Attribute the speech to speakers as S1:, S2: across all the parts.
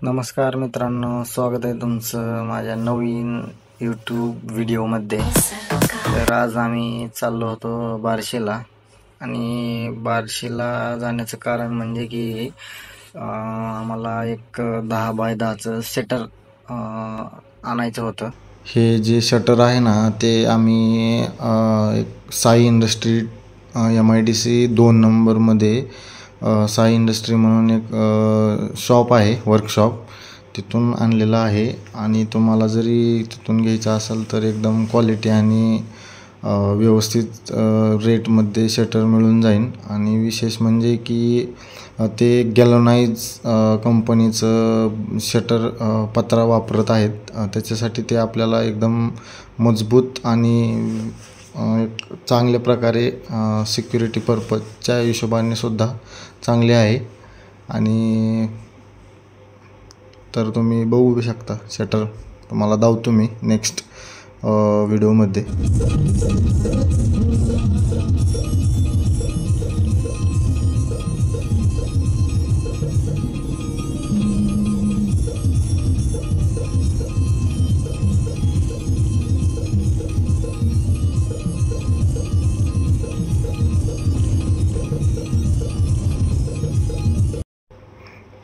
S1: नमस्कार मित्रांनो, स्वागत आहे तुमचं माझ्या नवीन यूट्यूब व्हिडिओमध्ये। तर आज आम्ही चाललो होतो बार्शीला आणि बार्शीला जाण्याचं कारण म्हणजे की आम्हाला एक 10 बाय 10चं शटर आणायचं होतं। हे जे शटर आहे ना ते आम्ही एक साई इंडस्ट्री MIDC 2 नंबरमध्ये साई इंडस्ट्री म्हणून एक शॉप आहे, वर्कशॉप, तिथून आणलेला आहे। आणि तुम्हाला जरी तिथून घ्यायचा असेल तर एकदम क्वालिटी आणि व्यवस्थित रेटमध्ये शटर मिळून जाईल। आणि विशेष म्हणजे की ते गॅलोनाइज कंपनीचं शटर पत्रा वापरत आहेत, त्याच्यासाठी ते आपल्याला एकदम मजबूत आणि एक चांगल्या प्रकारे सिक्युरिटी पर्पजच्या हिशोबाने सुद्धा चांगले आहे। आणि तर तुम्ही बघू शकता शटर, तुम्हाला दावतो मी नेक्स्ट व्हिडिओमध्ये।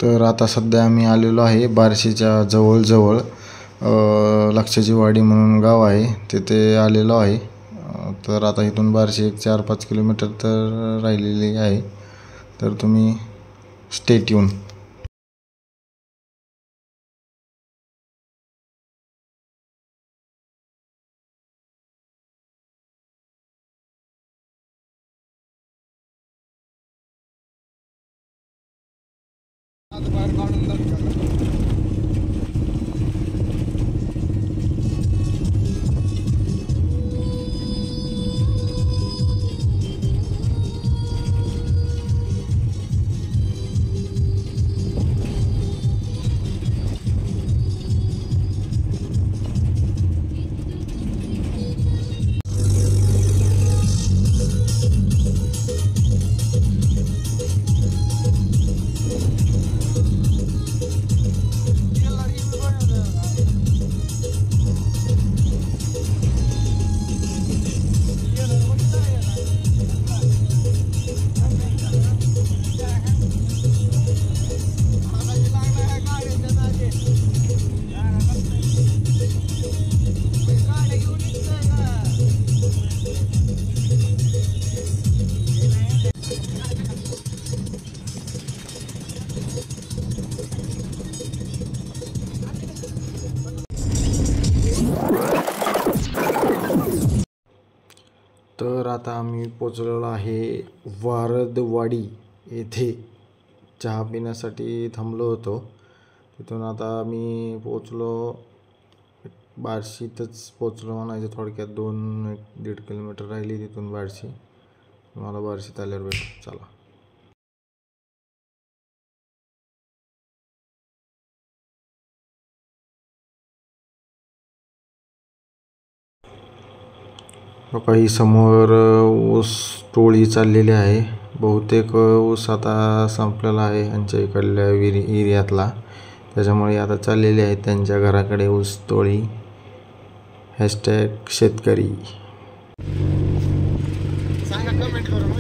S1: तर आता सध्या आम्ही आलेलो आहे बार्शीच्या जवळ लक्षाची वाडी म्हणून गाव आहे, तिथे आलेलो आहे। तर आता इथून बार्शी एक 4-5 किलोमीटर तर राहिलेली आहे, तर तुम्ही स्टे ट्यून। तर आता आम्ही पोचलेलो आहे वारदवाडी येथे, चहा पिण्यासाठी थांबलो होतो। तिथून आता आम्ही पोचलो बार्शीतच पोचलो म्हणायचं, थोडक्यात 2-1.5 किलोमीटर राहिली तिथून बार्शी। तुम्हाला बार्शीत आल्यावर भेटू, चला। काही समोर ऊस टोळी चाललेली आहे, बहुतेक ऊस आता संपलेला आहे यांच्या इकडल्या एरियातला, त्याच्यामुळे आता चाललेली आहे त्यांच्या घराकडे ऊस टोळी। #शेतकरी सांगा, कमेंट करून।